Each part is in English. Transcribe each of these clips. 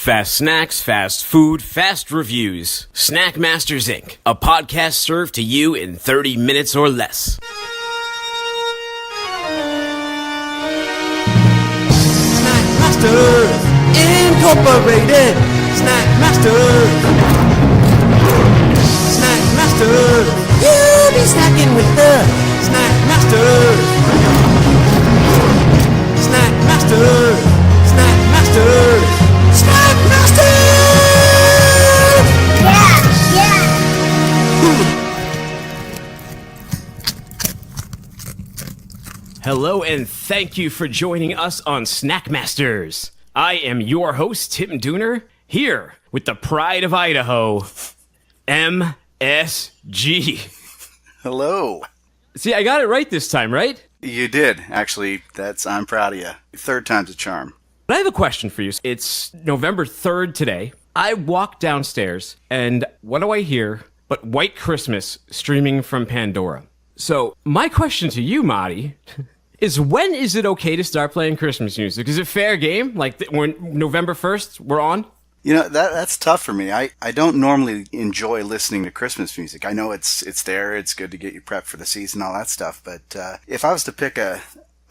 Fast snacks, fast food, fast reviews. Snack Masters Inc., a podcast served to you in 30 minutes or less. Snack Masters Incorporated. Snack Masters. Snack Masters. You'll be snacking with the Snack Masters. Snack Masters. Snack Masters. Snack Masters! Yeah. Hello and thank you for joining us on Snack Masters. I am your host, Tim Dooner, here with the pride of Idaho, MSG. Hello. See, I got it right this time, right? You did. Actually, I'm proud of you. Third time's a charm. But I have a question for you. It's November 3rd today. I walk downstairs, and what do I hear but White Christmas streaming from Pandora? So, my question to you, Marty, is when is it okay to start playing Christmas music? Is it fair game? Like, when November 1st, we're on? You know, that's tough for me. I don't normally enjoy listening to Christmas music. I know it's there, it's good to get you prepped for the season, all that stuff, but if I was to pick a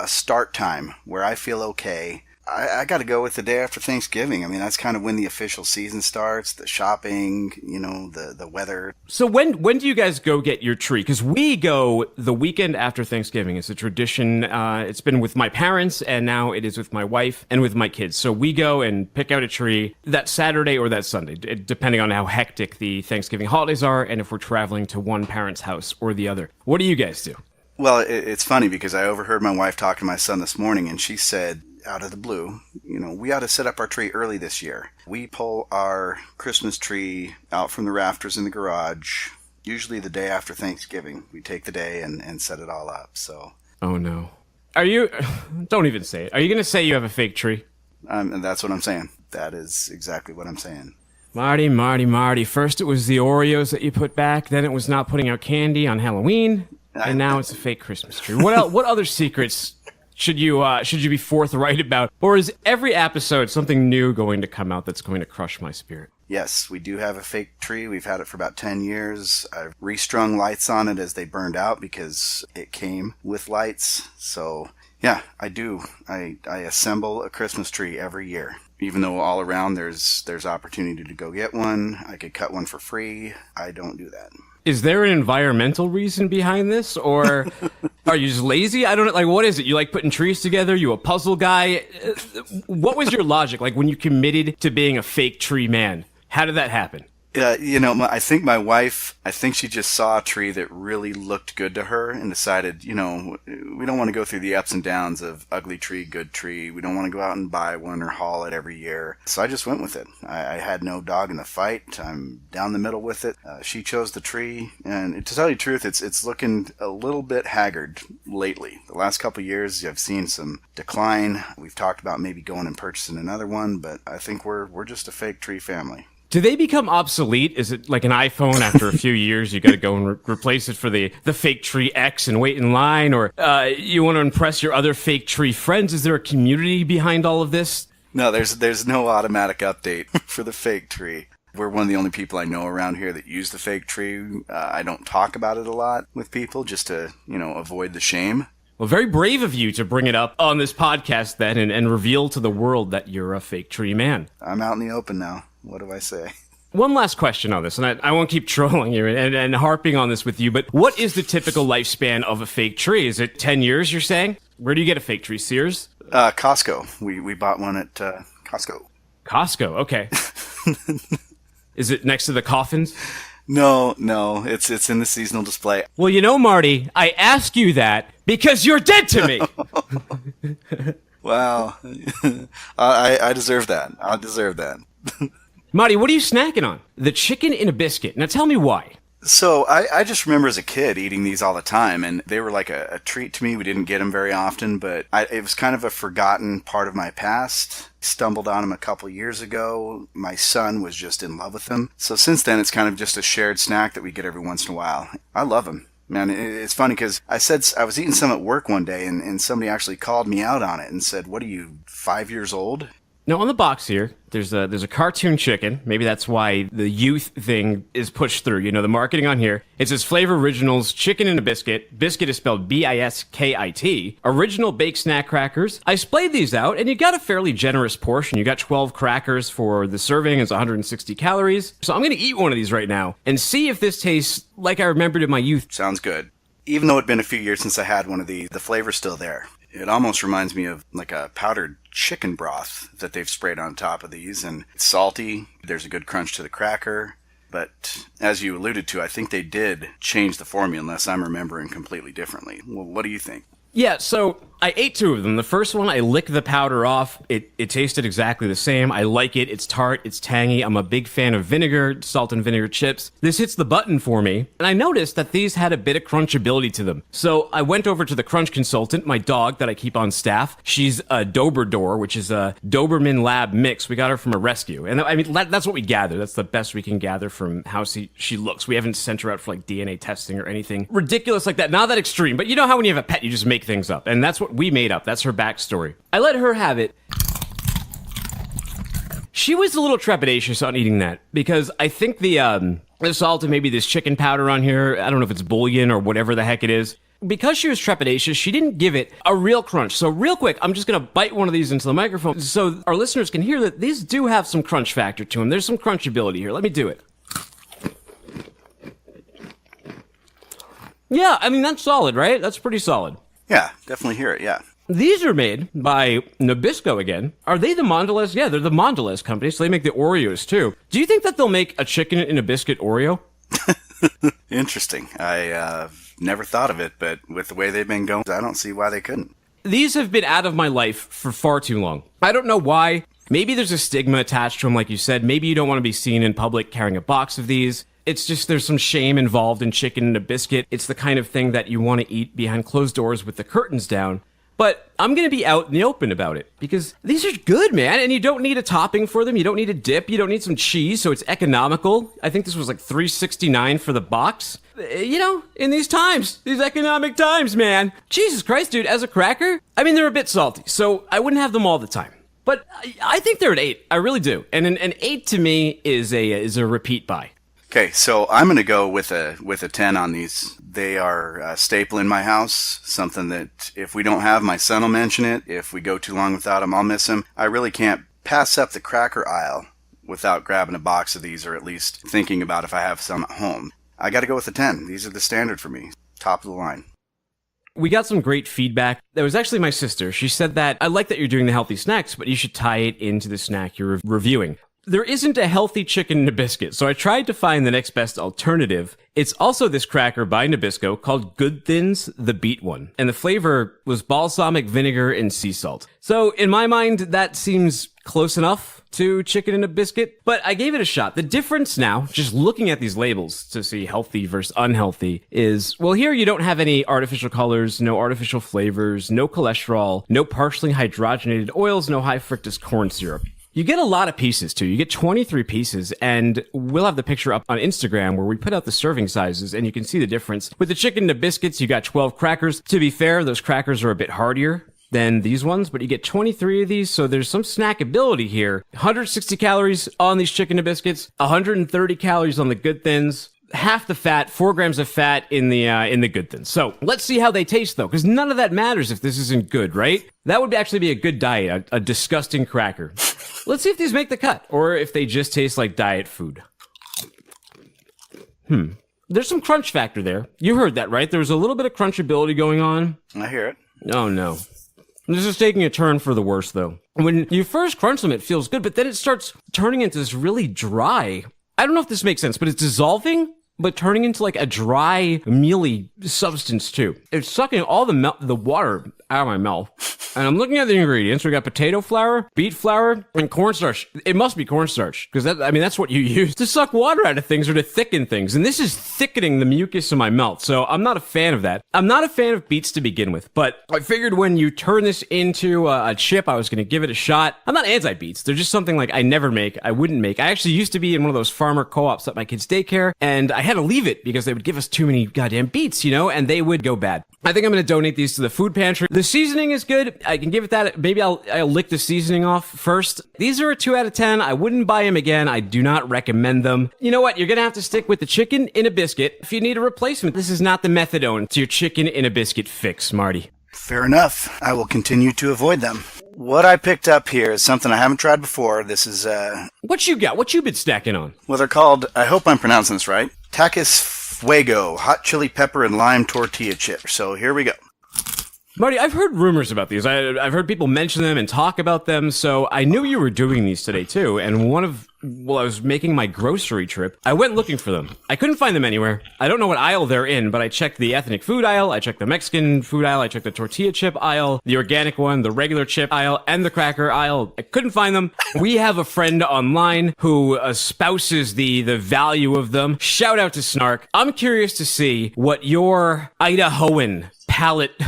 start time where I feel okay, I got to go with the day after Thanksgiving. I mean, that's kind of when the official season starts, the shopping, the weather. So when do you guys go get your tree? Because we go the weekend after Thanksgiving. It's a tradition. It's been with my parents, and now it is with my wife and with my kids. So we go and pick out a tree that Saturday or that Sunday, depending on how hectic the Thanksgiving holidays are and if we're traveling to one parent's house or the other. What do you guys do? Well, it's funny because I overheard my wife talking to my son this morning, and she said, out of the blue, we ought to set up our tree early this year. We pull our Christmas tree out from the rafters in the garage, usually the day after Thanksgiving. We take the day and set it all up, so. Oh, no. Don't even say it. Are you going to say you have a fake tree? And that's what I'm saying. That is exactly what I'm saying. Marty. First it was the Oreos that you put back, then it was not putting out candy on Halloween, and now it's a fake Christmas tree. What other secrets should you be forthright about? Or is every episode something new going to come out that's going to crush my spirit? Yes, we do have a fake tree. We've had it for about 10 years. I've restrung lights on it as they burned out because it came with lights. So, yeah, I do. I assemble a Christmas tree every year. Even though all around there's opportunity to go get one. I could cut one for free. I don't do that. Is there an environmental reason behind this, or are you just lazy? I don't know. Like, what is it? You like putting trees together? You a puzzle guy? What was your logic? Like, when you committed to being a fake tree man, how did that happen? I think my wife, she just saw a tree that really looked good to her and decided, we don't want to go through the ups and downs of ugly tree, good tree. We don't want to go out and buy one or haul it every year. So I just went with it. I had no dog in the fight. I'm down the middle with it. She chose the tree. And to tell you the truth, it's looking a little bit haggard lately. The last couple of years, I've seen some decline. We've talked about maybe going and purchasing another one, but I think we're just a fake tree family. Do they become obsolete? Is it like an iPhone after a few years, you got to go and replace it for the fake tree X and wait in line? Or you want to impress your other fake tree friends? Is there a community behind all of this? No, there's no automatic update for the fake tree. We're one of the only people I know around here that use the fake tree. I don't talk about it a lot with people just to, avoid the shame. Well, very brave of you to bring it up on this podcast then and reveal to the world that you're a fake tree man. I'm out in the open now. What do I say? One last question on this, and I won't keep trolling you and harping on this with you, but what is the typical lifespan of a fake tree? Is it 10 years, you're saying? Where do you get a fake tree? Sears? Costco. We bought one at Costco. Costco, okay. Is it next to the coffins? No, it's in the seasonal display. Well, Marty, I ask you that because you're dead to me. Wow. I deserve that. I deserve that. Marty, what are you snacking on? The chicken in a biscuit. Now tell me why. So I just remember as a kid eating these all the time, and they were like a treat to me. We didn't get them very often, but it was kind of a forgotten part of my past. Stumbled on them a couple years ago. My son was just in love with them. So since then, it's kind of just a shared snack that we get every once in a while. I love them. Man, it's funny because I said I was eating some at work one day, and somebody actually called me out on it and said, "What are you, 5 years old?" Now on the box here, there's a cartoon chicken. Maybe that's why the youth thing is pushed through. You know, the marketing on here. It says Flavor Originals, chicken in a biscuit. Biscuit is spelled Biskit. Original baked snack crackers. I splayed these out, and you got a fairly generous portion. You got 12 crackers for the serving. It's 160 calories. So I'm going to eat one of these right now and see if this tastes like I remembered in my youth. Sounds good. Even though it'd been a few years since I had one of these, the flavor's still there. It almost reminds me of like a powdered chicken broth that they've sprayed on top of these, and it's salty. There's a good crunch to the cracker. But as you alluded to, I think they did change the formula unless I'm remembering completely differently. Well, what do you think? Yeah, so I ate 2 of them. The first one, I licked the powder off. It tasted exactly the same. I like it. It's tart. It's tangy. I'm a big fan of vinegar, salt and vinegar chips. This hits the button for me. And I noticed that these had a bit of crunchability to them. So I went over to the crunch consultant, my dog that I keep on staff. She's a Doberdor, which is a Doberman Lab mix. We got her from a rescue. And I mean, that's what we gather. That's the best we can gather from how she looks. We haven't sent her out for like DNA testing or anything ridiculous like that. Not that extreme, but you know how when you have a pet, you just make things up. And that's what we made up. That's her backstory. I let her have it. She was a little trepidatious on eating that because I think the salt and maybe this chicken powder on here, I don't know if it's bouillon or whatever the heck it is. Because she was trepidatious, she didn't give it a real crunch. So real quick, I'm just going to bite one of these into the microphone so our listeners can hear that these do have some crunch factor to them. There's some crunchability here. Let me do it. Yeah, I mean, that's solid, right? That's pretty solid. Yeah, definitely hear it, yeah. These are made by Nabisco again. Are they the Mondelez? Yeah, they're the Mondelez company, so they make the Oreos too. Do you think that they'll make a chicken in a biscuit Oreo? Interesting. I never thought of it, but with the way they've been going, I don't see why they couldn't. These have been out of my life for far too long. I don't know why. Maybe there's a stigma attached to them, like you said. Maybe you don't want to be seen in public carrying a box of these. It's just there's some shame involved in chicken in a biscuit. It's the kind of thing that you want to eat behind closed doors with the curtains down. But I'm going to be out in the open about it because these are good, man. And you don't need a topping for them. You don't need a dip. You don't need some cheese. So it's economical. I think this was like $3.69 for the box. You know, in these times, these economic times, man. Jesus Christ, dude, as a cracker, I mean, they're a bit salty. So I wouldn't have them all the time. But I think they're an 8. I really do. And an 8 to me is a repeat buy. Okay, so I'm going to go with a 10 on these. They are a staple in my house, something that if we don't have, my son will mention it. If we go too long without them, I'll miss them. I really can't pass up the cracker aisle without grabbing a box of these or at least thinking about if I have some at home. I got to go with a 10. These are the standard for me. Top of the line. We got some great feedback. That was actually my sister. She said that, I like that you're doing the healthy snacks, but you should tie it into the snack you're reviewing. There isn't a healthy chicken Nabiscuit, so I tried to find the next best alternative. It's also this cracker by Nabisco called Good Thins, the Beet one. And the flavor was balsamic vinegar and sea salt. So in my mind, that seems close enough to chicken in a biscuit, but I gave it a shot. The difference now, just looking at these labels to see healthy versus unhealthy, is, well, here you don't have any artificial colors, no artificial flavors, no cholesterol, no partially hydrogenated oils, no high fructose corn syrup. You get a lot of pieces, too. You get 23 pieces, and we'll have the picture up on Instagram where we put out the serving sizes, and you can see the difference. With the chicken Nabiscuits, you got 12 crackers. To be fair, those crackers are a bit hardier than these ones, but you get 23 of these, so there's some snackability here. 160 calories on these chicken Nabiscuits, 130 calories on the Good Thins. Half the fat, 4 grams of fat in the Good Thins. So let's see how they taste, though, because none of that matters if this isn't good, right? That would actually be a good diet, a disgusting cracker. Let's see if these make the cut, or if they just taste like diet food. There's some crunch factor there. You heard that, right? There was a little bit of crunchability going on. I hear it. Oh, no. This is taking a turn for the worse, though. When you first crunch them, it feels good, but then it starts turning into this really dry... I don't know if this makes sense, but it's dissolving, but turning into like a dry, mealy substance too. It's sucking all the water out of my mouth. And I'm looking at the ingredients. We got potato flour, beet flour, and cornstarch. It must be cornstarch, because that's what you use to suck water out of things or to thicken things. And this is thickening the mucus in my mouth, so I'm not a fan of that. I'm not a fan of beets to begin with, but I figured when you turn this into a chip, I was going to give it a shot. I'm not anti-beets. They're just something like I never make, I wouldn't make. I actually used to be in one of those farmer co-ops at my kids' daycare, and I had to leave it because they would give us too many goddamn beets, and they would go bad. I think I'm going to donate these to the food pantry. The seasoning is good. I can give it that. Maybe I'll lick the seasoning off first. These are a 2 out of 10. I wouldn't buy them again. I do not recommend them. You know what? You're going to have to stick with the chicken in a biscuit. If you need a replacement, this is not the methadone to your chicken in a biscuit fix, Marty. Fair enough. I will continue to avoid them. What I picked up here is something I haven't tried before. This is, What you got? What you been snacking on? well, they're called, I hope I'm pronouncing this right, Takis Fuego, hot chili pepper and lime tortilla chips. So here we go. Marty, I've heard rumors about these. I've heard people mention them and talk about them, so I knew you were doing these today, too. And while I was making my grocery trip, I went looking for them. I couldn't find them anywhere. I don't know what aisle they're in, but I checked the ethnic food aisle, I checked the Mexican food aisle, I checked the tortilla chip aisle, the organic one, the regular chip aisle, and the cracker aisle. I couldn't find them. We have a friend online who espouses the value of them. Shout out to Snark. I'm curious to see what your Idahoan palate,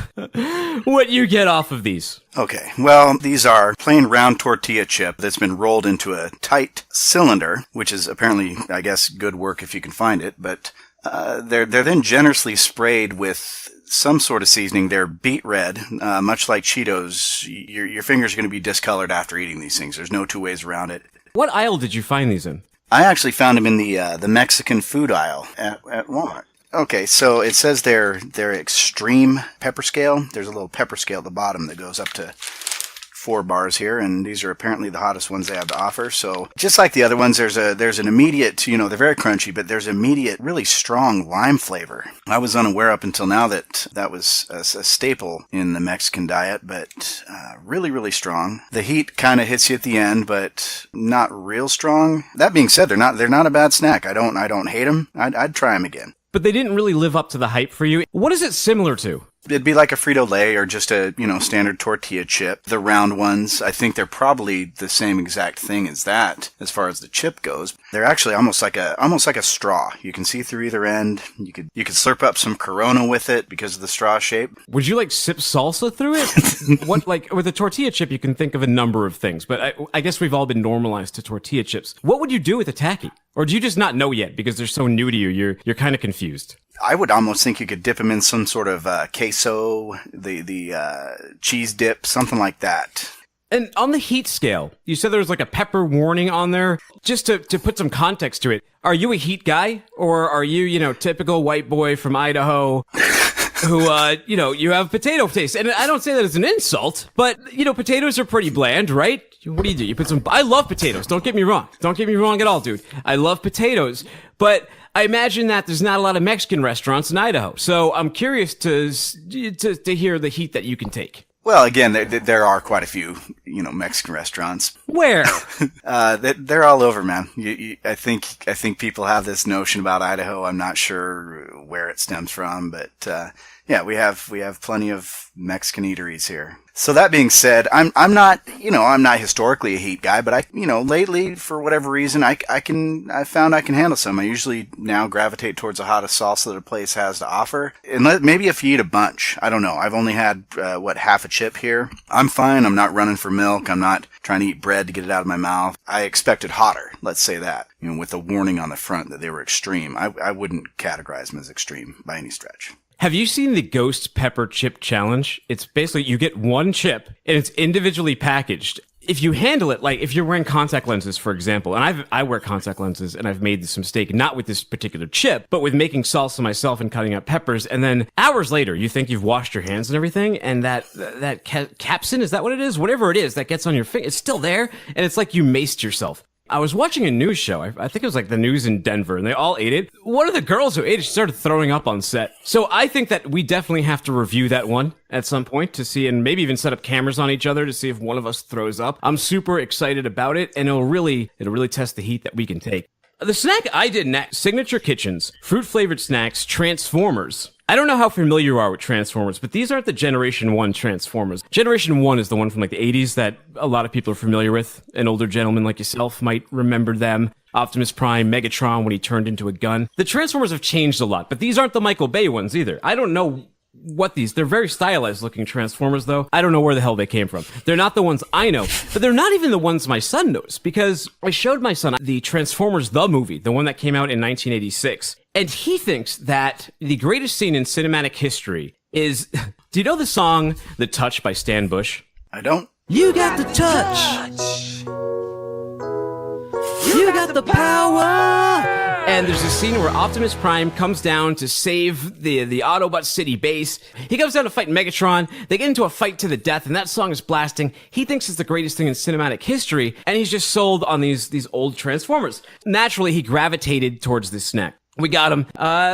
what you get off of these. Okay, well, these are plain round tortilla chip that's been rolled into a tight cylinder, which is apparently, I guess, good work if you can find it, but they're then generously sprayed with some sort of seasoning. They're beet red, much like Cheetos. Your fingers are going to be discolored after eating these things. There's no two ways around it. What aisle did you find these in? I actually found them in the Mexican food aisle at Walmart. Okay, so it says they're extreme pepper scale. There's a little pepper scale at the bottom that goes up to 4 bars here, and these are apparently the hottest ones they have to offer. So just like the other ones, there's an immediate, they're very crunchy, but there's immediate, really strong lime flavor. I was unaware up until now that was a staple in the Mexican diet, but really, really strong. The heat kind of hits you at the end, but not real strong. That being said, they're not a bad snack. I don't hate them. I'd try them again. But they didn't really live up to the hype for you. What is it similar to? It'd be like a Frito-Lay or just a, standard tortilla chip. The round ones, I think they're probably the same exact thing as that as far as the chip goes. They're actually almost like a straw. You can see through either end. You could slurp up some Corona with it because of the straw shape. Would you sip salsa through it? With a tortilla chip, you can think of a number of things, but I guess we've all been normalized to tortilla chips. What would you do with a Taki? Or do you just not know yet because they're so new to you? You're kind of confused. I would almost think you could dip them in some sort of queso, the cheese dip, something like that. And on the heat scale, you said there was a pepper warning on there. Just to put some context to it, are you a heat guy? Or are you, typical white boy from Idaho who, you have potato taste? And I don't say that as an insult, but, potatoes are pretty bland, right? What do? You put some... I love potatoes. Don't get me wrong. Don't get me wrong at all, dude. I love potatoes. But I imagine that there's not a lot of Mexican restaurants in Idaho. So I'm curious to hear the heat that you can take. Well, again, there are quite a few, Mexican restaurants. Where? They're all over, man. I think people have this notion about Idaho. I'm not sure where it stems from, but yeah, we have plenty of Mexican eateries here. So that being said, I'm not historically a heat guy, but lately, for whatever reason, I found I can handle some. I usually now gravitate towards the hottest salsa that a place has to offer. And maybe if you eat a bunch, I don't know. I've only had, half a chip here. I'm fine. I'm not running for milk. I'm not trying to eat bread to get it out of my mouth. I expected hotter. Let's say that, with a warning on the front that they were extreme. I wouldn't categorize them as extreme by any stretch. Have you seen the Ghost Pepper Chip Challenge? It's basically you get one chip and it's individually packaged. If you handle it, if you're wearing contact lenses, for example, and I wear contact lenses and I've made this mistake, not with this particular chip, but with making salsa myself and cutting up peppers. And then hours later, you think you've washed your hands and everything. And that capsin, is that what it is? Whatever it is that gets on your finger, it's still there. And it's like you maced yourself. I was watching a news show. I think it was the news in Denver, and they all ate it. One of the girls who ate it, she started throwing up on set. So I think that we definitely have to review that one at some point to see, and maybe even set up cameras on each other to see if one of us throws up. I'm super excited about it, and it'll really test the heat that we can take. The snack I did next, Signature Kitchen's fruit-flavored snacks, Transformers. I don't know how familiar you are with Transformers, but these aren't the Generation 1 Transformers. Generation 1 is the one from the 80s that a lot of people are familiar with. An older gentleman like yourself might remember them. Optimus Prime, Megatron when he turned into a gun. The Transformers have changed a lot, but these aren't the Michael Bay ones either. I don't know they're very stylized looking Transformers though. I don't know where the hell they came from. They're not the ones I know, but they're not even the ones my son knows, because I showed my son the Transformers the movie, the one that came out in 1986, and he thinks that the greatest scene in cinematic history is Do you know the song The Touch by Stan Bush? I don't. You got the touch. You got the power. And there's a scene where Optimus Prime comes down to save the Autobot City base. He comes down to fight Megatron. They get into a fight to the death, and that song is blasting. He thinks it's the greatest thing in cinematic history, and he's just sold on these old Transformers. Naturally, he gravitated towards this snack. We got them.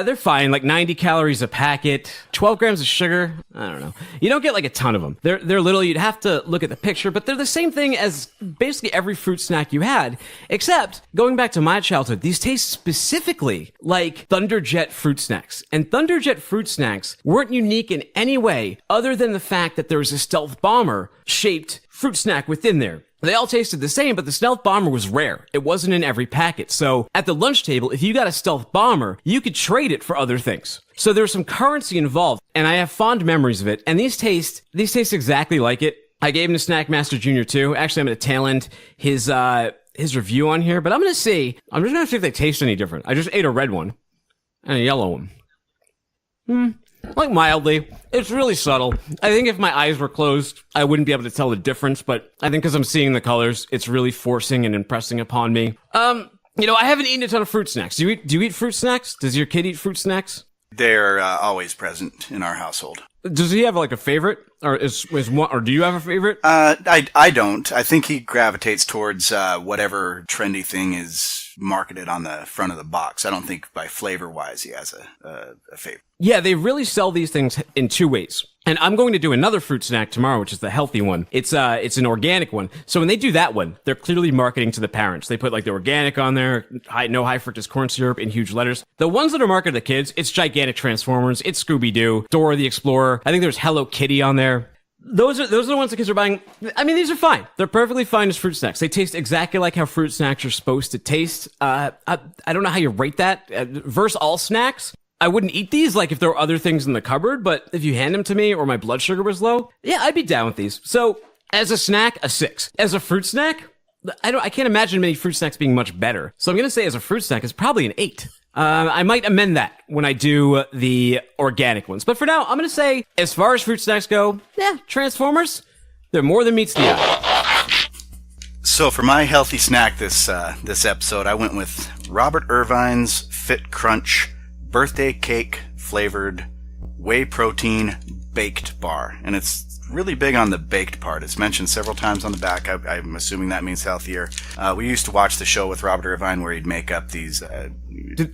They're fine, like 90 calories a packet, 12 grams of sugar. I don't know. You don't get like a ton of them. They're little. You'd have to look at the picture, but they're the same thing as basically every fruit snack you had, except going back to my childhood, these taste specifically like Thunderjet fruit snacks. And Thunderjet fruit snacks weren't unique in any way other than the fact that there was a stealth bomber shaped fruit snack within there. They all tasted the same, but the stealth bomber was rare. It wasn't in every packet. So at the lunch table, if you got a stealth bomber, you could trade it for other things. So there's some currency involved, and I have fond memories of it. And these taste exactly like it. I gave him to Snack Master Jr. too. Actually, I'm going to tail end his review on here, but I'm just going to see if they taste any different. I just ate a red one and a yellow one. Like mildly. It's really subtle. I think if my eyes were closed, I wouldn't be able to tell the difference, but I think because I'm seeing the colors, it's really forcing and impressing upon me. I haven't eaten a ton of fruit snacks. Do you eat fruit snacks? Does your kid eat fruit snacks? They're always present in our household. Does he have like a favorite? Or is one, or do you have a favorite? I don't. I think he gravitates towards whatever trendy thing is marketed on the front of the box. I don't think by flavor-wise he has a favorite. Yeah, they really sell these things in two ways. And I'm going to do another fruit snack tomorrow, which is the healthy one. It's an organic one. So when they do that one, they're clearly marketing to the parents. They put like the organic on there, no high fructose corn syrup in huge letters. The ones that are marketed to kids, it's gigantic Transformers, it's Scooby-Doo, Dora the Explorer. I think there's Hello Kitty on there. Those are the ones the kids are buying. I mean, these are fine. They're perfectly fine as fruit snacks. They taste exactly like how fruit snacks are supposed to taste. I don't know how you rate that. Versus all snacks, I wouldn't eat these like if there were other things in the cupboard, but if you hand them to me or my blood sugar was low, yeah, I'd be down with these. So as a snack, a 6. As a fruit snack, I can't imagine many fruit snacks being much better. So I'm going to say as a fruit snack, it's probably an 8. I might amend that when I do the organic ones. But for now, I'm going to say, as far as fruit snacks go, yeah, Transformers, they're more than meets the eye. So for my healthy snack this episode, I went with Robert Irvine's Fit Crunch birthday cake flavored whey protein baked bar. And it's really big on the baked part. It's mentioned several times on the back. I'm assuming that means healthier. We used to watch the show with Robert Irvine where he'd make up these...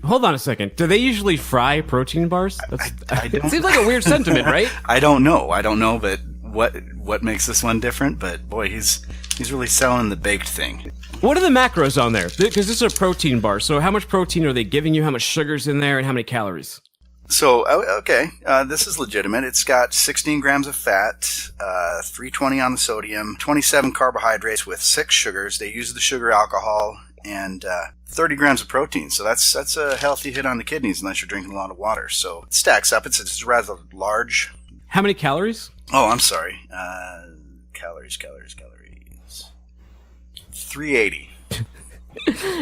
Hold on a second. Do they usually fry protein bars? It seems like a weird sentiment, right? I don't know, but what makes this one different? But boy, he's really selling the baked thing. What are the macros on there? Because this is a protein bar. So how much protein are they giving you? How much sugar's in there? And how many calories? So, okay, this is legitimate. It's got 16 grams of fat, 320 on the sodium, 27 carbohydrates with 6 sugars. They use the sugar alcohol, and 30 grams of protein. So that's a healthy hit on the kidneys unless you're drinking a lot of water. So it stacks up. It's rather large. How many calories? Oh, I'm sorry. Calories. 380.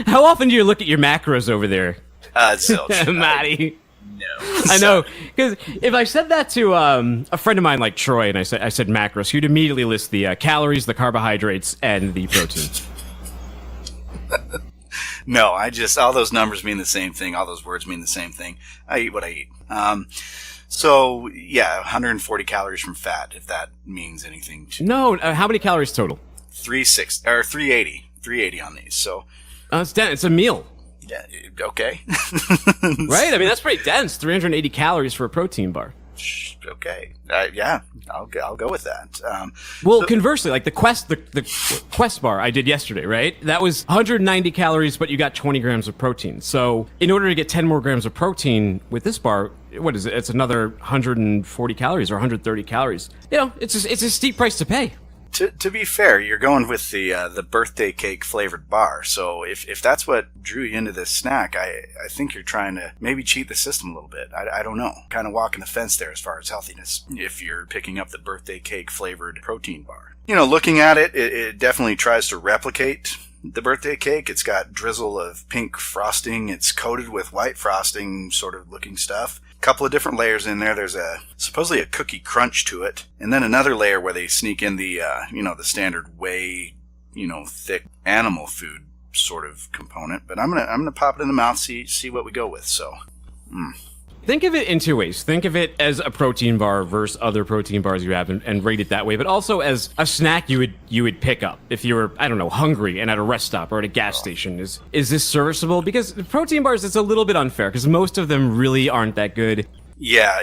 How often do you look at your macros over there? Zilch. Matty. No. I know, because if I said that to a friend of mine like Troy, and I said macros, he'd immediately list the calories, the carbohydrates, and the protein. No, all those numbers mean the same thing. All those words mean the same thing. I eat what I eat. So, yeah, 140 calories from fat, if that means anything to you. No, how many calories total? 380. 380 on these, so... It's a meal. Yeah, okay. Right? I mean, that's pretty dense. 380 calories for a protein bar. Okay. Yeah, I'll go with that. Conversely, like the Quest bar I did yesterday, right? That was 190 calories, but you got 20 grams of protein. So in order to get 10 more grams of protein with this bar, what is it? It's another 140 calories or 130 calories. You know, it's a steep price to pay. To be fair, you're going with the birthday cake flavored bar. So if that's what drew you into this snack, I think you're trying to maybe cheat the system a little bit. I don't know. Kind of walking the fence there as far as healthiness if you're picking up the birthday cake flavored protein bar. You know, looking at it, it definitely tries to replicate the birthday cake. It's got drizzle of pink frosting. It's coated with white frosting sort of looking stuff. A couple of different layers in there. There's supposedly a cookie crunch to it. And then another layer where they sneak in the, the standard whey, thick animal food sort of component. But I'm gonna pop it in the mouth, see what we go with. So, Think of it in two ways. Think of it as a protein bar versus other protein bars you have, and rate it that way. But also as a snack you would pick up if you were, I don't know, hungry and at a rest stop or at a gas station. Is this serviceable? Because protein bars, it's a little bit unfair because most of them really aren't that good. Yeah,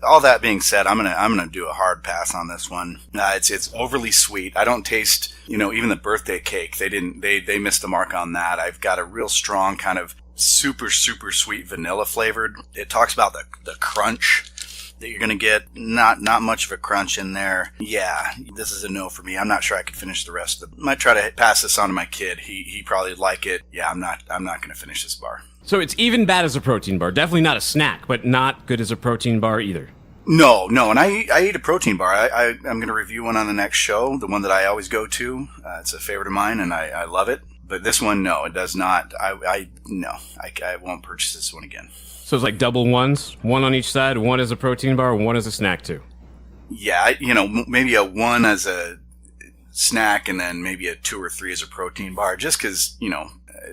all that being said, I'm gonna do a hard pass on this one. It's overly sweet. I don't taste, even the birthday cake. They missed the mark on that. I've got a real strong kind of super, super sweet vanilla flavored. It talks about the crunch that you're going to get. Not much of a crunch in there. Yeah, this is a no for me. I'm not sure I could finish the rest of it. Might try to pass this on to my kid. He probably like it. Yeah, I'm not going to finish this bar. So it's even bad as a protein bar. Definitely not a snack, but not good as a protein bar either. No, and I eat a protein bar. I'm going to review one on the next show, the one that I always go to. It's a favorite of mine, and I love it. But this one, no, it does not. I won't purchase this one again. So it's like double ones, one on each side, one as a protein bar, one as a snack too. Yeah, maybe a 1 as a snack and then maybe a 2 or 3 as a protein bar, just because,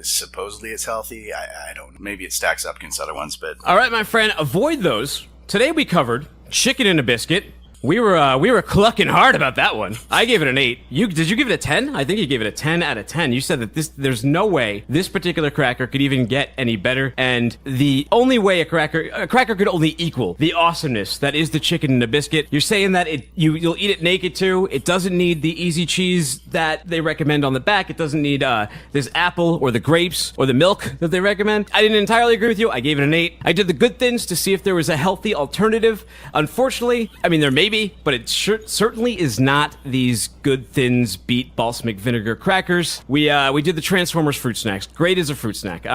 supposedly it's healthy. I don't know. Maybe it stacks up against other ones, but... All right, my friend, avoid those. Today we covered chicken in a biscuit. We were clucking hard about that one. I gave it an 8. Did you give it a 10? I think you gave it a 10 out of 10. You said that there's no way this particular cracker could even get any better, and the only way a cracker could only equal the awesomeness that is the chicken in a biscuit. You're saying that you'll eat it naked too. It doesn't need the easy cheese that they recommend on the back. It doesn't need this apple or the grapes or the milk that they recommend. I didn't entirely agree with you. I gave it an 8. I did the good things to see if there was a healthy alternative. Unfortunately, there may be, but it certainly is not these Good Thins beat balsamic vinegar crackers. We did the Transformers fruit snacks. Great as a fruit snack.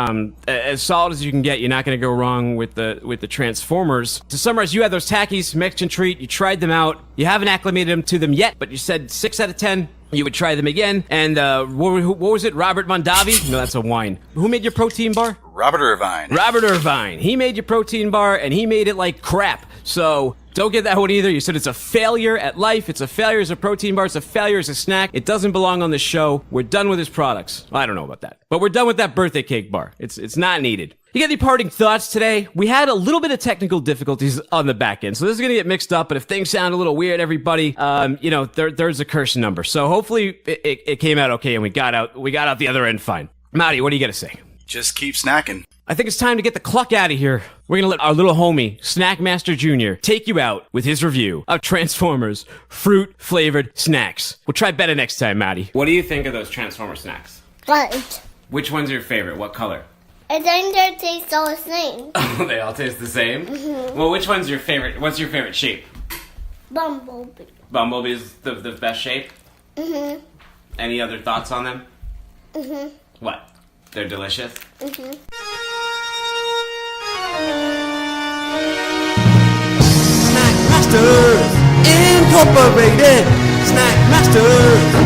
As solid as you can get. You're not going to go wrong with the Transformers. To summarize, you had those Takis, Mexican treat. You tried them out. You haven't acclimated to them yet, but you said 6 out of 10. You would try them again. And what was it? Robert Mondavi? No, that's a wine. Who made your protein bar? Robert Irvine. Robert Irvine. He made your protein bar, and he made it like crap. So don't get that one either. You said it's a failure at life. It's a failure as a protein bar. It's a failure as a snack. It doesn't belong on this show. We're done with his products. Well, I don't know about that. But we're done with that birthday cake bar. It's not needed. You got any parting thoughts today? We had a little bit of technical difficulties on the back end, so this is going to get mixed up, but if things sound a little weird, everybody, there's a curse number. So hopefully it came out okay and we got out the other end fine. Marty, what do you got to say? Just keep snacking. I think it's time to get the cluck out of here. We're going to let our little homie, Snackmaster Jr., take you out with his review of Transformers fruit-flavored snacks. We'll try better next time, Maddie. What do you think of those Transformer snacks? Right. Which one's your favorite? What color? I think they taste all the same. Oh, they all taste the same? Mm-hmm. Well, which one's your favorite? What's your favorite shape? Bumblebee. Bumblebee is the best shape? Mm-hmm. Any other thoughts on them? Mm-hmm. What? They're delicious? Mm-hmm. Snack Masters Incorporated. Snack Masters.